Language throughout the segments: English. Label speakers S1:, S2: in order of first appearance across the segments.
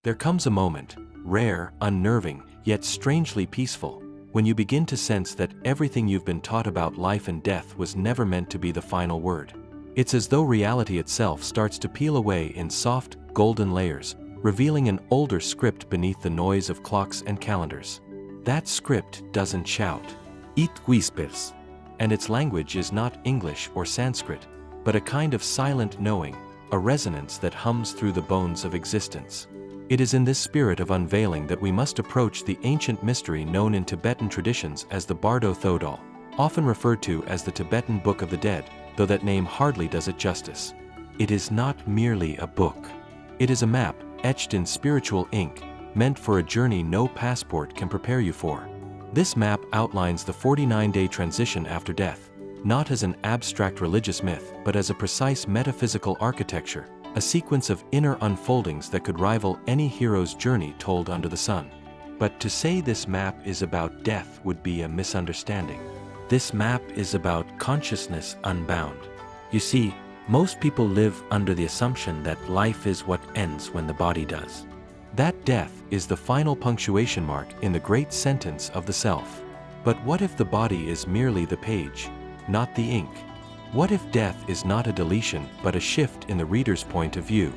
S1: There comes a moment, rare, unnerving, yet strangely peaceful, when you begin to sense that everything you've been taught about life and death was never meant to be the final word. It's as though reality itself starts to peel away in soft, golden layers, revealing an older script beneath the noise of clocks and calendars. That script doesn't shout. It whispers. And its language is not English or Sanskrit, but a kind of silent knowing, a resonance that hums through the bones of existence. It is in this spirit of unveiling that we must approach the ancient mystery known in Tibetan traditions as the Bardo Thödol, often referred to as the Tibetan Book of the Dead, though that name hardly does it justice. It is not merely a book. It is a map, etched in spiritual ink, meant for a journey no passport can prepare you for. This map outlines the 49-day transition after death, not as an abstract religious myth, but as a precise metaphysical architecture, a sequence of inner unfoldings that could rival any hero's journey told under the sun. But to say this map is about death would be a misunderstanding. This map is about consciousness unbound. You see, most people live under the assumption that life is what ends when the body does. That death is the final punctuation mark in the great sentence of the self. But what if the body is merely the page, not the ink? What if death is not a deletion but a shift in the reader's point of view?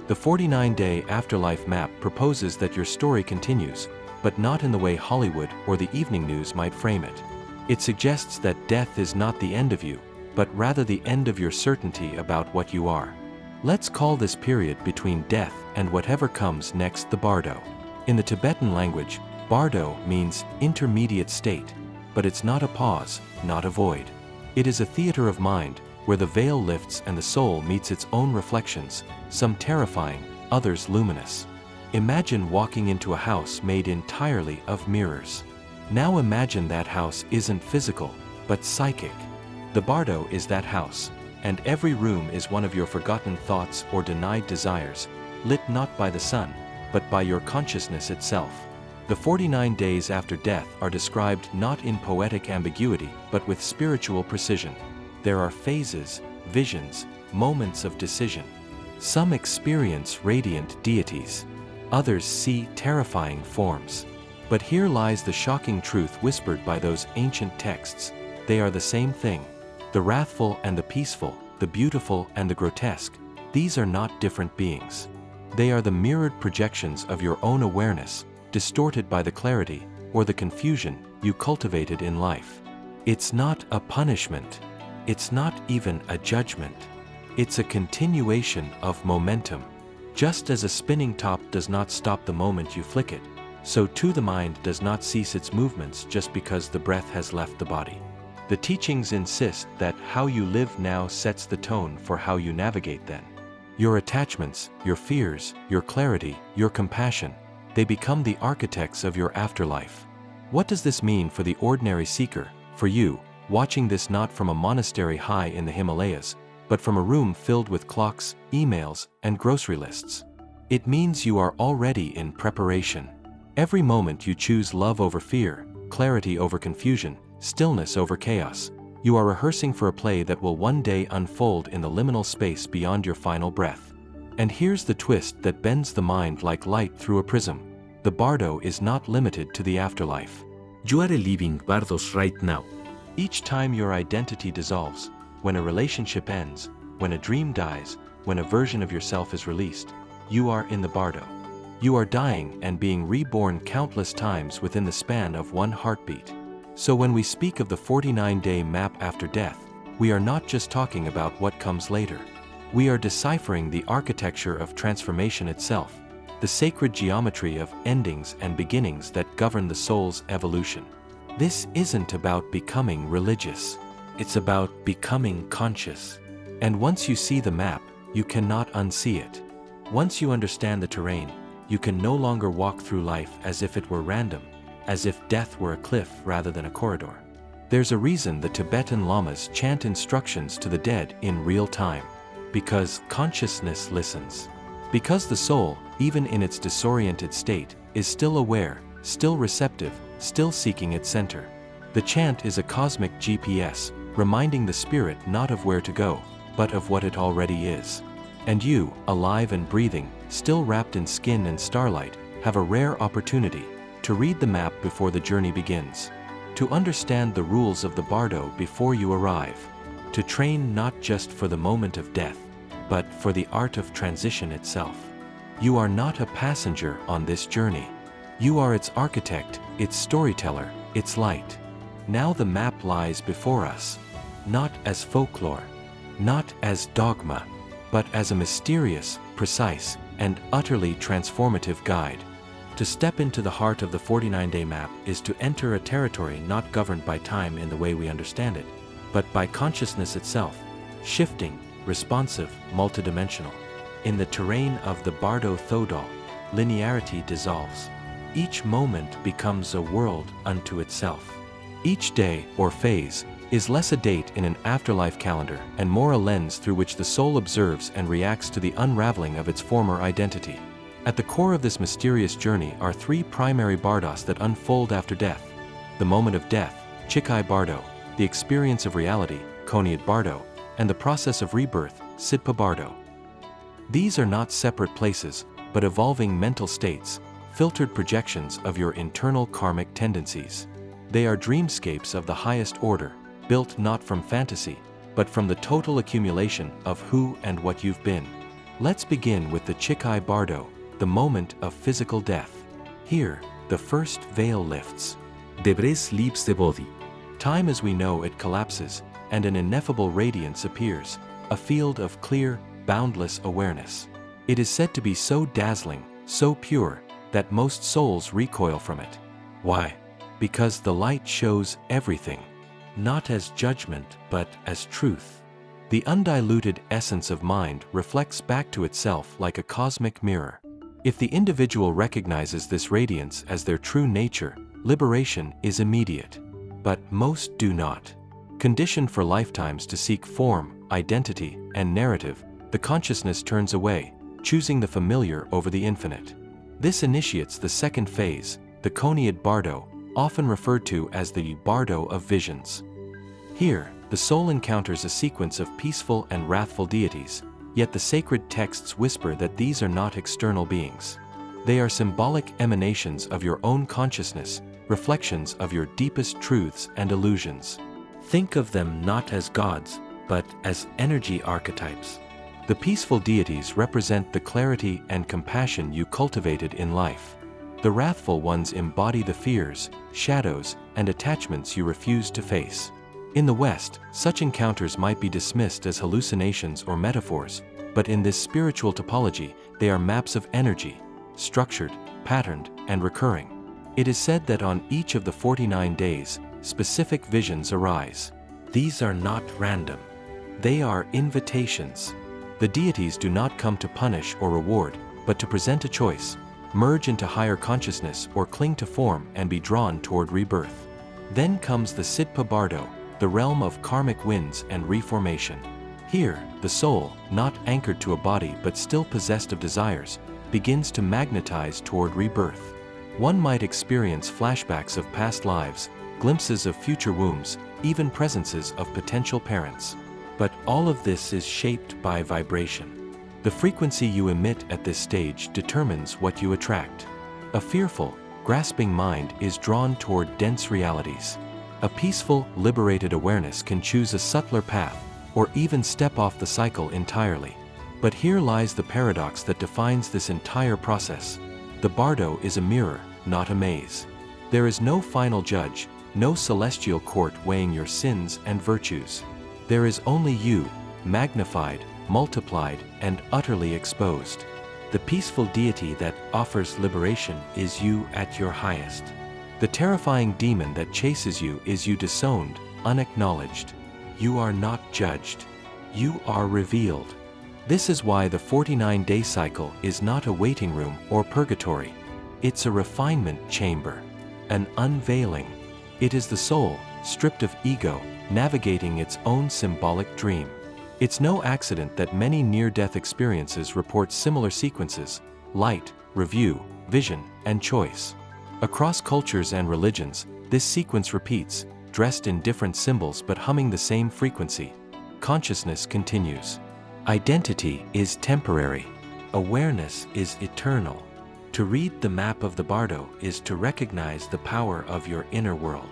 S1: The 49-day afterlife map proposes that your story continues, but not in the way Hollywood or the evening news might frame it. It suggests that death is not the end of you, but rather the end of your certainty about what you are. Let's call this period between death and whatever comes next the Bardo. In the Tibetan language, Bardo means intermediate state, but it's not a pause, not a void. It is a theater of mind, where the veil lifts and the soul meets its own reflections, some terrifying, others luminous. Imagine walking into a house made entirely of mirrors. Now imagine that house isn't physical, but psychic. The Bardo is that house, and every room is one of your forgotten thoughts or denied desires, lit not by the sun, but by your consciousness itself. The 49 days after death are described not in poetic ambiguity, but with spiritual precision. There are phases, visions, moments of decision. Some experience radiant deities. Others see terrifying forms. But here lies the shocking truth whispered by those ancient texts. They are the same thing. The wrathful and the peaceful, the beautiful and the grotesque, these are not different beings. They are the mirrored projections of your own awareness, distorted by the clarity or the confusion you cultivated in life. It's not a punishment. It's not even a judgment. It's a continuation of momentum. Just as a spinning top does not stop the moment you flick it, so too the mind does not cease its movements just because the breath has left the body. The teachings insist that how you live now sets the tone for how you navigate then. Your attachments, your fears, your clarity, your compassion, they become the architects of your afterlife. What does this mean for the ordinary seeker, for you, watching this not from a monastery high in the Himalayas, but from a room filled with clocks, emails, and grocery lists? It means you are already in preparation. Every moment you choose love over fear, clarity over confusion, stillness over chaos, you are rehearsing for a play that will one day unfold in the liminal space beyond your final breath. And here's the twist that bends the mind like light through a prism. The Bardo is not limited to the afterlife.
S2: You are living Bardos right now.
S1: Each time your identity dissolves, when a relationship ends, when a dream dies, when a version of yourself is released, you are in the Bardo. You are dying and being reborn countless times within the span of one heartbeat. So when we speak of the 49-day map after death, we are not just talking about what comes later. We are deciphering the architecture of transformation itself, the sacred geometry of endings and beginnings that govern the soul's evolution. This isn't about becoming religious. It's about becoming conscious. And once you see the map, you cannot unsee it. Once you understand the terrain, you can no longer walk through life as if it were random, as if death were a cliff rather than a corridor. There's a reason the Tibetan lamas chant instructions to the dead in real time. Because consciousness listens. Because the soul, even in its disoriented state, is still aware, still receptive, still seeking its center. The chant is a cosmic GPS, reminding the spirit not of where to go, but of what it already is. And you, alive and breathing, still wrapped in skin and starlight, have a rare opportunity to read the map before the journey begins, to understand the rules of the Bardo before you arrive, to train not just for the moment of death, but for the art of transition itself. You are not a passenger on this journey. You are its architect, its storyteller, its light. Now the map lies before us, not as folklore, not as dogma, but as a mysterious, precise, and utterly transformative guide. To step into the heart of the 49-day map is to enter a territory not governed by time in the way we understand it, but by consciousness itself, shifting, responsive, multidimensional. In the terrain of the Bardo Thödol, linearity dissolves. Each moment becomes a world unto itself. Each day, or phase, is less a date in an afterlife calendar and more a lens through which the soul observes and reacts to the unraveling of its former identity. At the core of this mysterious journey are three primary bardos that unfold after death: the moment of death, Chikai Bardo; the experience of reality, Koniad Bardo; and the process of rebirth, Sidpa Bardo. These are not separate places, but evolving mental states, filtered projections of your internal karmic tendencies. They are dreamscapes of the highest order, built not from fantasy, but from the total accumulation of who and what you've been. Let's begin with the Chikai Bardo, the moment of physical death. Here, the first veil lifts.
S2: Debris leaves the body.
S1: Time as we know it collapses, and an ineffable radiance appears, a field of clear, boundless awareness. It is said to be so dazzling, so pure, that most souls recoil from it. Why? Because the light shows everything, not as judgment, but as truth. The undiluted essence of mind reflects back to itself like a cosmic mirror. If the individual recognizes this radiance as their true nature, liberation is immediate. But most do not. Conditioned for lifetimes to seek form, identity, and narrative, the consciousness turns away, choosing the familiar over the infinite. This initiates the second phase, the Koniad Bardo, often referred to as the Bardo of Visions. Here, the soul encounters a sequence of peaceful and wrathful deities, yet the sacred texts whisper that these are not external beings. They are symbolic emanations of your own consciousness, reflections of your deepest truths and illusions. Think of them not as gods, but as energy archetypes. The peaceful deities represent the clarity and compassion you cultivated in life. The wrathful ones embody the fears, shadows, and attachments you refuse to face. In the West, such encounters might be dismissed as hallucinations or metaphors, but in this spiritual topology, they are maps of energy, structured, patterned, and recurring. It is said that on each of the 49 days, specific visions arise. These are not random. They are invitations. The deities do not come to punish or reward, but to present a choice: merge into higher consciousness or cling to form and be drawn toward rebirth. Then comes the Sidpa Bardo, the realm of karmic winds and reformation. Here, the soul, not anchored to a body but still possessed of desires, begins to magnetize toward rebirth. One might experience flashbacks of past lives, glimpses of future wombs, even presences of potential parents. But all of this is shaped by vibration. The frequency you emit at this stage determines what you attract. A fearful, grasping mind is drawn toward dense realities. A peaceful, liberated awareness can choose a subtler path, or even step off the cycle entirely. But here lies the paradox that defines this entire process. The Bardo is a mirror, not a maze. There is no final judge, no celestial court weighing your sins and virtues. There is only you, magnified, multiplied, and utterly exposed. The peaceful deity that offers liberation is you at your highest. The terrifying demon that chases you is you disowned, unacknowledged. You are not judged. You are revealed. This is why the 49-day cycle is not a waiting room or purgatory. It's a refinement chamber, an unveiling. It is the soul, stripped of ego, navigating its own symbolic dream. It's no accident that many near-death experiences report similar sequences: light, review, vision, and choice. Across cultures and religions, this sequence repeats, dressed in different symbols but humming the same frequency. Consciousness continues. Identity is temporary. Awareness is eternal. To read the map of the Bardo is to recognize the power of your inner world.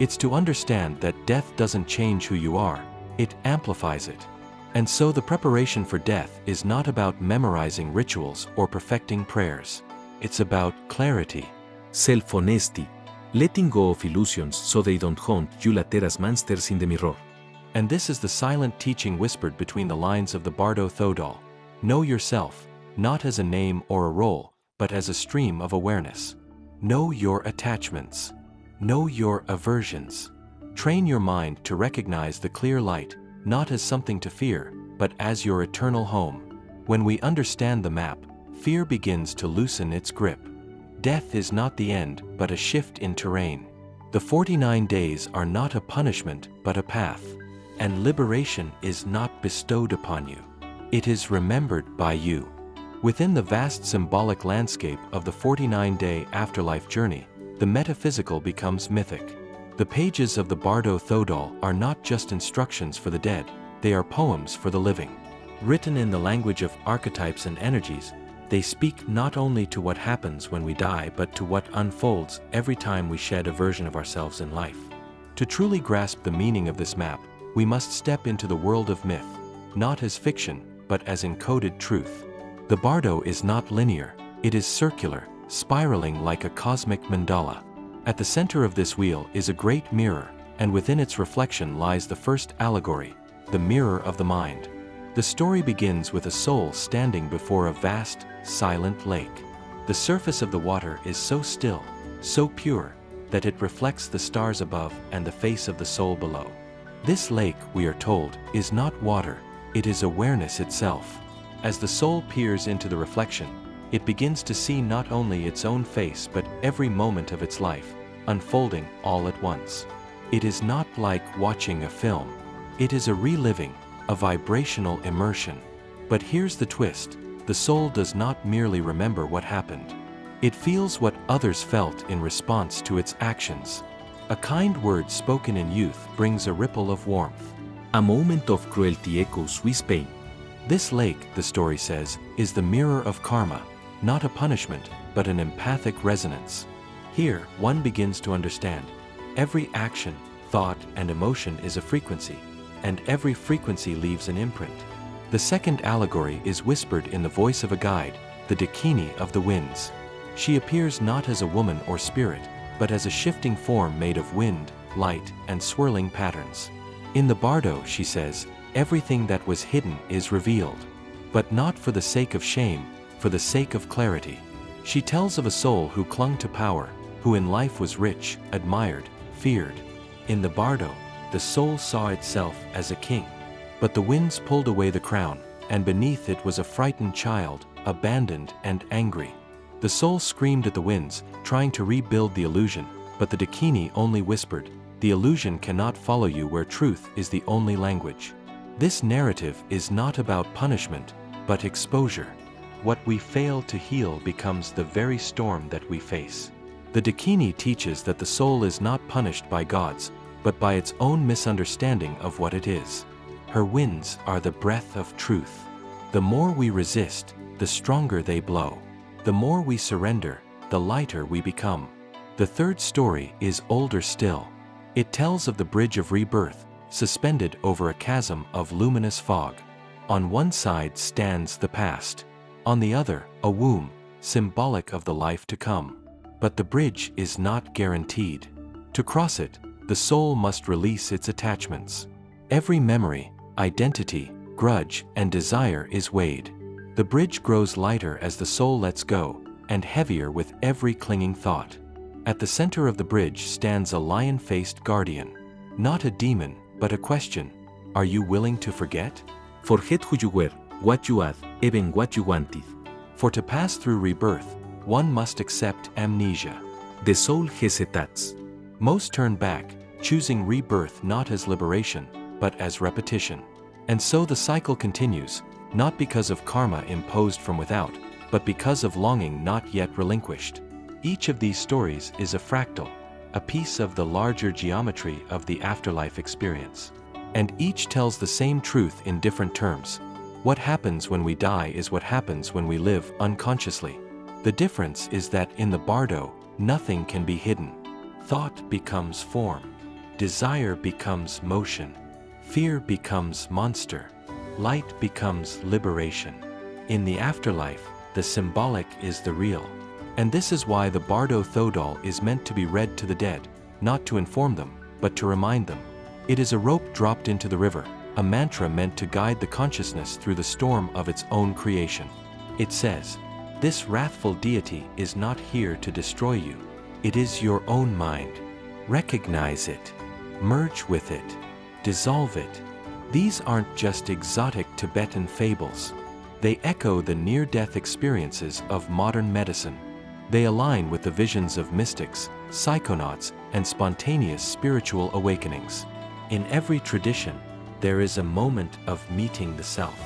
S1: It's to understand that death doesn't change who you are, it amplifies it. And so the preparation for death is not about memorizing rituals or perfecting prayers. It's about clarity.
S2: Self-honesty. Letting go of illusions so they don't haunt you later as monsters in the mirror.
S1: And this is the silent teaching whispered between the lines of the Bardo Thödol. Know yourself, not as a name or a role, but as a stream of awareness. Know your attachments. Know your aversions. Train your mind to recognize the clear light, not as something to fear, but as your eternal home. When we understand the map, fear begins to loosen its grip. Death is not the end, but a shift in terrain. The 49 days are not a punishment, but a path. And liberation is not bestowed upon you. It is remembered by you. Within the vast symbolic landscape of the 49-day afterlife journey, the metaphysical becomes mythic. The pages of the Bardo Thödol are not just instructions for the dead, they are poems for the living. Written in the language of archetypes and energies, they speak not only to what happens when we die but to what unfolds every time we shed a version of ourselves in life. To truly grasp the meaning of this map, we must step into the world of myth, not as fiction, but as encoded truth. The Bardo is not linear, it is circular, spiraling like a cosmic mandala. At the center of this wheel is a great mirror, and within its reflection lies the first allegory, the mirror of the mind. The story begins with a soul standing before a vast, silent lake. The surface of the water is so still, so pure, that it reflects the stars above and the face of the soul below. This lake, we are told, is not water, it is awareness itself. As the soul peers into the reflection, it begins to see not only its own face but every moment of its life, unfolding all at once. It is not like watching a film. It is a reliving, a vibrational immersion. But here's the twist, the soul does not merely remember what happened. It feels what others felt in response to its actions. A kind word spoken in youth brings a ripple of warmth.
S2: A moment of cruelty echoes with pain.
S1: This lake, the story says, is the mirror of karma, not a punishment, but an empathic resonance. Here, one begins to understand. Every action, thought, and emotion is a frequency, and every frequency leaves an imprint. The second allegory is whispered in the voice of a guide, the Dakini of the winds. She appears not as a woman or spirit, but as a shifting form made of wind, light, and swirling patterns. In the Bardo, she says, everything that was hidden is revealed. But not for the sake of shame, for the sake of clarity. She tells of a soul who clung to power, who in life was rich, admired, feared. In the Bardo, the soul saw itself as a king. But the winds pulled away the crown, and beneath it was a frightened child, abandoned and angry. The soul screamed at the winds, trying to rebuild the illusion, but the Dakini only whispered, "The illusion cannot follow you where truth is the only language." This narrative is not about punishment, but exposure. What we fail to heal becomes the very storm that we face. The Dakini teaches that the soul is not punished by gods, but by its own misunderstanding of what it is. Her winds are the breath of truth. The more we resist, the stronger they blow. The more we surrender, the lighter we become. The third story is older still. It tells of the bridge of rebirth, suspended over a chasm of luminous fog. On one side stands the past. On the other, a womb, symbolic of the life to come. But the bridge is not guaranteed. To cross it, the soul must release its attachments. Every memory, identity, grudge, and desire is weighed. The bridge grows lighter as the soul lets go, and heavier with every clinging thought. At the center of the bridge stands a lion-faced guardian. Not a demon, but a question. Are you willing to forget?
S2: Forget who you were, what you had, even what you wanted.
S1: For to pass through rebirth, one must accept amnesia.
S2: The soul hesitates.
S1: Most turn back, choosing rebirth not as liberation, but as repetition. And so the cycle continues, not because of karma imposed from without, but because of longing not yet relinquished. Each of these stories is a fractal, a piece of the larger geometry of the afterlife experience. And each tells the same truth in different terms. What happens when we die is what happens when we live unconsciously. The difference is that in the Bardo, nothing can be hidden. Thought becomes form. Desire becomes motion. Fear becomes monster. Light becomes liberation. In the afterlife, the symbolic is the real. And this is why the Bardo Thödol is meant to be read to the dead, not to inform them, but to remind them. It is a rope dropped into the river, a mantra meant to guide the consciousness through the storm of its own creation. It says, "This wrathful deity is not here to destroy you. It is your own mind. Recognize it. Merge with it. Dissolve it." These aren't just exotic Tibetan fables. They echo the near-death experiences of modern medicine. They align with the visions of mystics, psychonauts, and spontaneous spiritual awakenings. In every tradition, there is a moment of meeting the self.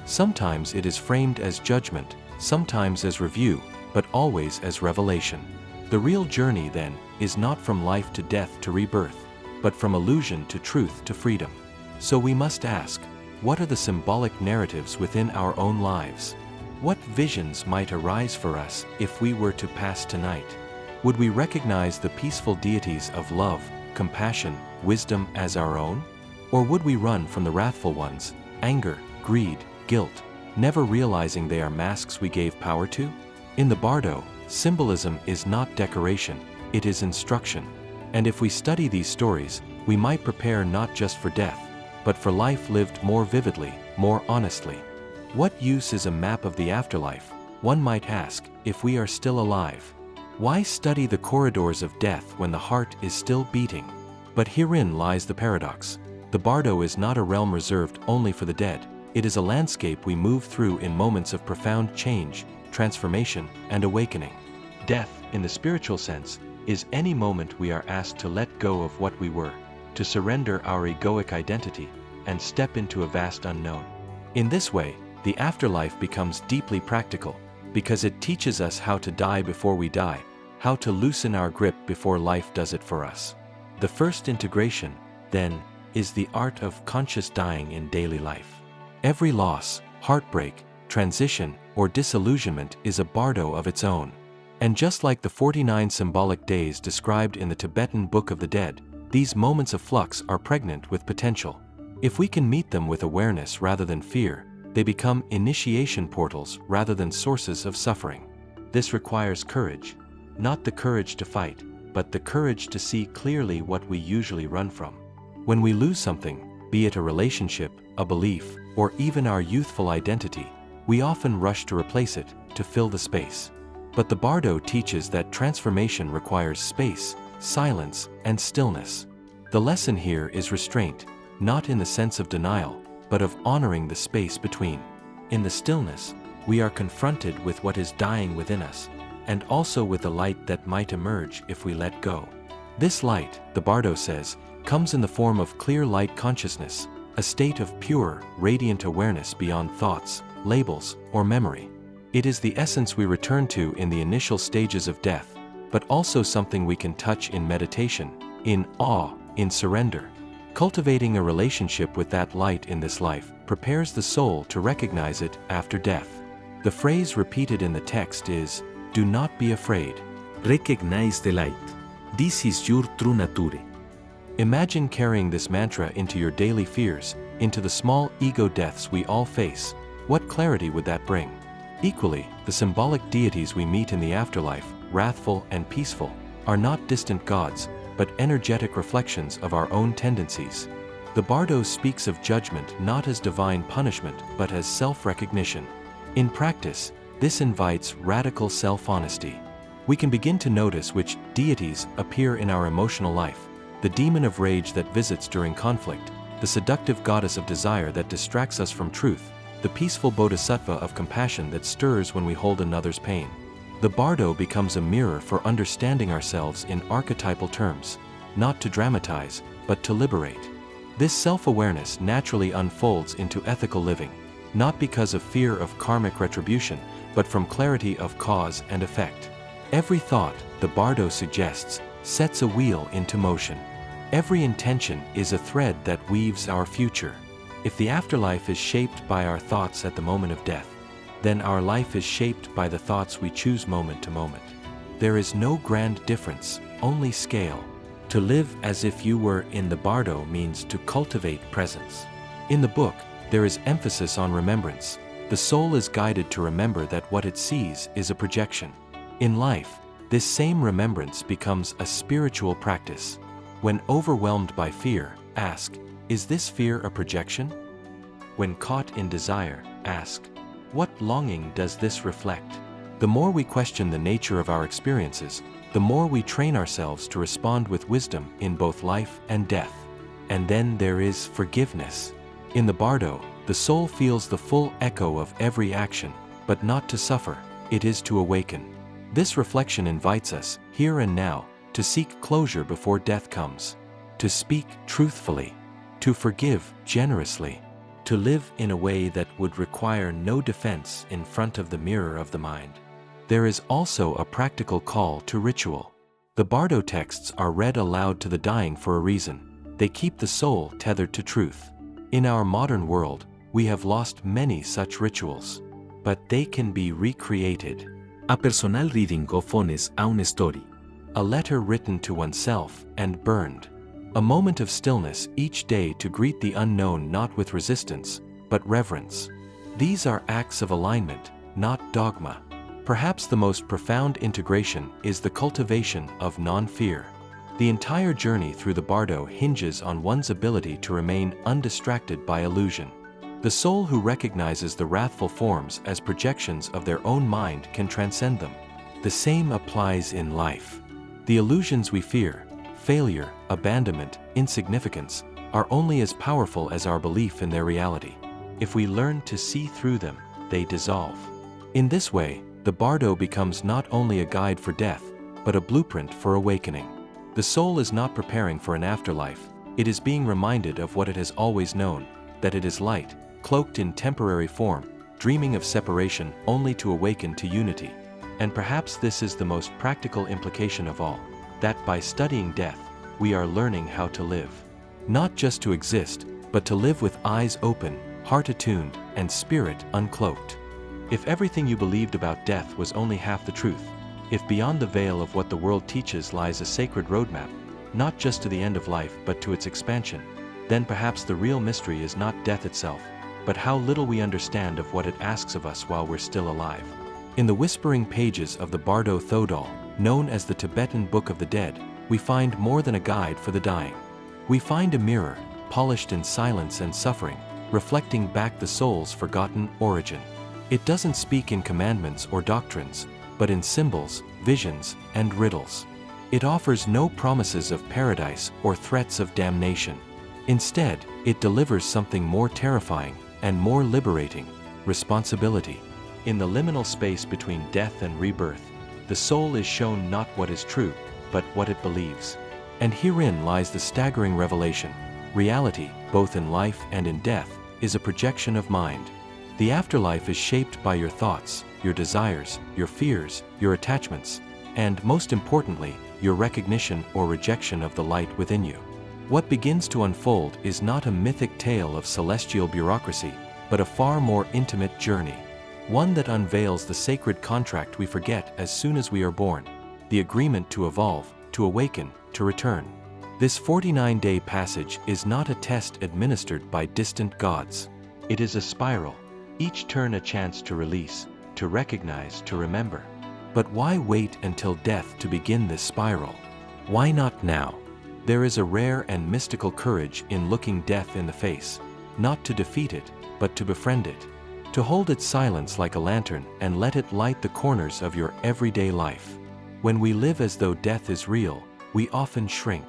S1: Sometimes it is framed as judgment, sometimes as review, but always as revelation. The real journey, then, is not from life to death to rebirth, but from illusion to truth to freedom. So we must ask, what are the symbolic narratives within our own lives? What visions might arise for us if we were to pass tonight? Would we recognize the peaceful deities of love, compassion, wisdom as our own? Or would we run from the wrathful ones, anger, greed, guilt, never realizing they are masks we gave power to? In the Bardo, symbolism is not decoration, it is instruction. And if we study these stories, we might prepare not just for death, but for life lived more vividly, more honestly. What use is a map of the afterlife, one might ask, if we are still alive? Why study the corridors of death when the heart is still beating? But herein lies the paradox. The Bardo is not a realm reserved only for the dead. It is a landscape we move through in moments of profound change, transformation, and awakening. Death, in the spiritual sense, is any moment we are asked to let go of what we were, to surrender our egoic identity, and step into a vast unknown. In this way, the afterlife becomes deeply practical, because it teaches us how to die before we die, how to loosen our grip before life does it for us. The first integration, then, is the art of conscious dying in daily life. Every loss, heartbreak, transition, or disillusionment is a Bardo of its own. And just like the 49 symbolic days described in the Tibetan Book of the Dead, these moments of flux are pregnant with potential. If we can meet them with awareness rather than fear, they become initiation portals rather than sources of suffering. This requires courage, not the courage to fight, but the courage to see clearly what we usually run from. When we lose something, be it a relationship, a belief, or even our youthful identity, we often rush to replace it, to fill the space. But the Bardo teaches that transformation requires space, silence, and stillness. The lesson here is restraint, not in the sense of denial, but of honoring the space between. In the stillness, we are confronted with what is dying within us, and also with the light that might emerge if we let go. This light, the Bardo says, comes in the form of clear light consciousness, a state of pure, radiant awareness beyond thoughts, labels, or memory. It is the essence we return to in the initial stages of death, but also something we can touch in meditation, in awe, in surrender. Cultivating a relationship with that light in this life prepares the soul to recognize it after death. The phrase repeated in the text is, "Do not be afraid.
S2: Recognize the light. This is your true nature."
S1: Imagine carrying this mantra into your daily fears, into the small ego deaths we all face. What clarity would that bring? Equally, the symbolic deities we meet in the afterlife, wrathful and peaceful, are not distant gods, but energetic reflections of our own tendencies. The Bardo speaks of judgment not as divine punishment but as self-recognition. In practice, this invites radical self-honesty. We can begin to notice which deities appear in our emotional life, the demon of rage that visits during conflict, the seductive goddess of desire that distracts us from truth, the peaceful bodhisattva of compassion that stirs when we hold another's pain. The Bardo becomes a mirror for understanding ourselves in archetypal terms, not to dramatize, but to liberate. This self-awareness naturally unfolds into ethical living, not because of fear of karmic retribution, but from clarity of cause and effect. Every thought, the Bardo suggests, sets a wheel into motion. Every intention is a thread that weaves our future. If the afterlife is shaped by our thoughts at the moment of death, then our life is shaped by the thoughts we choose moment to moment. There is no grand difference, only scale. To live as if you were in the Bardo means to cultivate presence. In the book, there is emphasis on remembrance. The soul is guided to remember that what it sees is a projection. In life, this same remembrance becomes a spiritual practice. When overwhelmed by fear, ask, is this fear a projection? When caught in desire, ask, what longing does this reflect? The more we question the nature of our experiences, the more we train ourselves to respond with wisdom in both life and death. And then there is forgiveness. In the Bardo, the soul feels the full echo of every action, but not to suffer, it is to awaken. This reflection invites us, here and now, to seek closure before death comes, to speak truthfully, to forgive generously, to live in a way that would require no defense in front of the mirror of the mind. There is also a practical call to ritual. The Bardo texts are read aloud to the dying for a reason. They keep the soul tethered to truth. In our modern world, we have lost many such rituals, but they can be recreated.
S2: A personal reading of phones a una story.
S1: A letter written to oneself and burned. A moment of stillness each day to greet the unknown not with resistance, but reverence. These are acts of alignment, not dogma. Perhaps the most profound integration is the cultivation of non-fear. The entire journey through the Bardo hinges on one's ability to remain undistracted by illusion. The soul who recognizes the wrathful forms as projections of their own mind can transcend them. The same applies in life. The illusions we fear, failure, abandonment, insignificance, are only as powerful as our belief in their reality. If we learn to see through them, they dissolve. In this way, the Bardo becomes not only a guide for death, but a blueprint for awakening. The soul is not preparing for an afterlife, it is being reminded of what it has always known, that it is light, cloaked in temporary form, dreaming of separation only to awaken to unity. And perhaps this is the most practical implication of all, that by studying death, we are learning how to live. Not just to exist, but to live with eyes open, heart attuned, and spirit uncloaked. If everything you believed about death was only half the truth, if beyond the veil of what the world teaches lies a sacred roadmap, not just to the end of life but to its expansion, then perhaps the real mystery is not death itself, but how little we understand of what it asks of us while we're still alive. In the whispering pages of the Bardo Thödol, known as the Tibetan Book of the Dead, we find more than a guide for the dying. We find a mirror, polished in silence and suffering, reflecting back the soul's forgotten origin. It doesn't speak in commandments or doctrines, but in symbols, visions, and riddles. It offers no promises of paradise or threats of damnation. Instead, it delivers something more terrifying and more liberating: responsibility. In the liminal space between death and rebirth, the soul is shown not what is true, but what it believes. And herein lies the staggering revelation: reality, both in life and in death, is a projection of mind. The afterlife is shaped by your thoughts, your desires, your fears, your attachments, and most importantly, your recognition or rejection of the light within you. What begins to unfold is not a mythic tale of celestial bureaucracy, but a far more intimate journey. One that unveils the sacred contract we forget as soon as we are born, the agreement to evolve, to awaken, to return. This 49-day passage is not a test administered by distant gods. It is a spiral, each turn a chance to release, to recognize, to remember. But why wait until death to begin this spiral? Why not now? There is a rare and mystical courage in looking death in the face, not to defeat it, but to befriend it, to hold its silence like a lantern and let it light the corners of your everyday life. When we live as though death is real, we often shrink.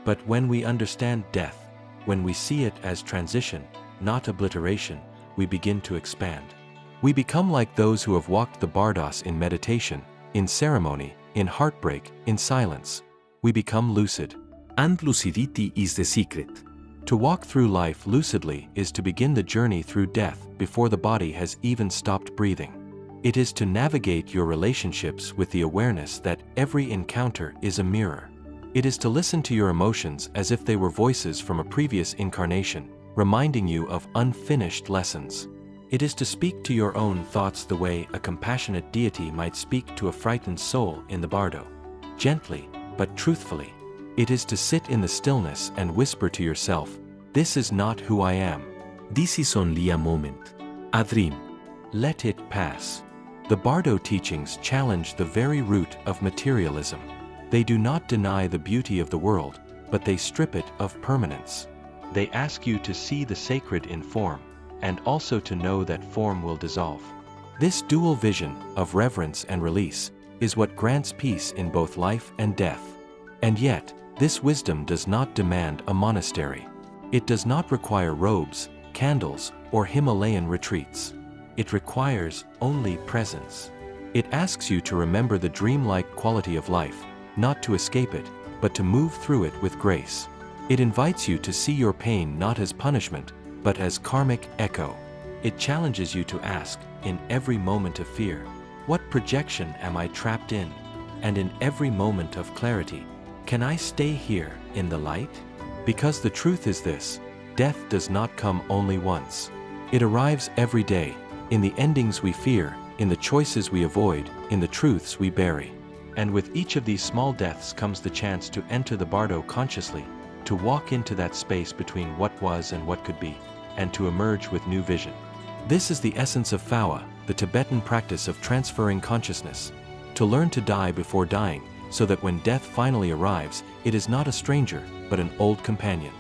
S1: But when we understand death, when we see it as transition, not obliteration, we begin to expand. We become like those who have walked the Bardos in meditation, in ceremony, in heartbreak, in silence. We become lucid.
S2: And lucidity is the secret.
S1: To walk through life lucidly is to begin the journey through death before the body has even stopped breathing. It is to navigate your relationships with the awareness that every encounter is a mirror. It is to listen to your emotions as if they were voices from a previous incarnation, reminding you of unfinished lessons. It is to speak to your own thoughts the way a compassionate deity might speak to a frightened soul in the Bardo. Gently, but truthfully. It is to sit in the stillness and whisper to yourself, "This is not who I am.
S2: This is only a moment. A dream.
S1: Let it pass." The Bardo teachings challenge the very root of materialism. They do not deny the beauty of the world, but they strip it of permanence. They ask you to see the sacred in form, and also to know that form will dissolve. This dual vision of reverence and release is what grants peace in both life and death. And yet, this wisdom does not demand a monastery. It does not require robes, candles, or Himalayan retreats. It requires only presence. It asks you to remember the dreamlike quality of life, not to escape it, but to move through it with grace. It invites you to see your pain not as punishment, but as karmic echo. It challenges you to ask, in every moment of fear, what projection am I trapped in? And in every moment of clarity, can I stay here in the light? Because the truth is this, death does not come only once. It arrives every day, in the endings we fear, in the choices we avoid, in the truths we bury. And with each of these small deaths comes the chance to enter the Bardo consciously, to walk into that space between what was and what could be, and to emerge with new vision. This is the essence of Phawa, the Tibetan practice of transferring consciousness. To learn to die before dying, so that when death finally arrives, it is not a stranger, but an old companion.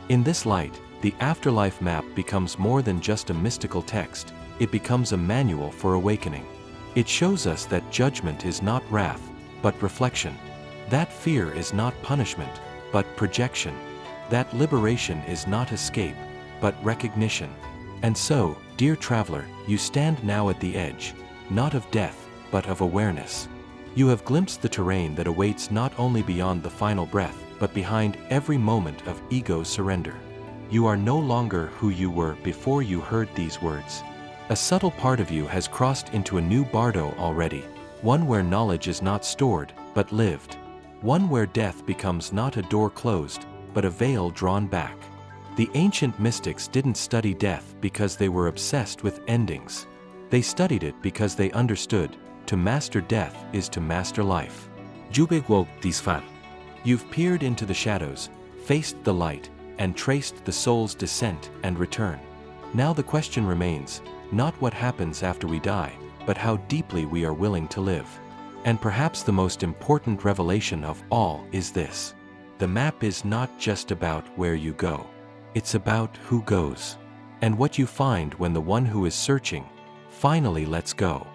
S1: In this light, the afterlife map becomes more than just a mystical text, it becomes a manual for awakening. It shows us that judgment is not wrath, but reflection. That fear is not punishment, but projection. That liberation is not escape, but recognition. And so, dear traveler, you stand now at the edge, not of death, but of awareness. You have glimpsed the terrain that awaits not only beyond the final breath, but behind every moment of ego surrender. You are no longer who you were before you heard these words. A subtle part of you has crossed into a new Bardo already, one where knowledge is not stored, but lived. One where death becomes not a door closed, but a veil drawn back. The ancient mystics didn't study death because they were obsessed with endings. They studied it because they understood, to master death is to master life.
S2: Jube woke disfar.
S1: You've peered into the shadows, faced the light, and traced the soul's descent and return. Now the question remains, not what happens after we die, but how deeply we are willing to live. And perhaps the most important revelation of all is this. The map is not just about where you go. It's about who goes. And what you find when the one who is searching finally lets go.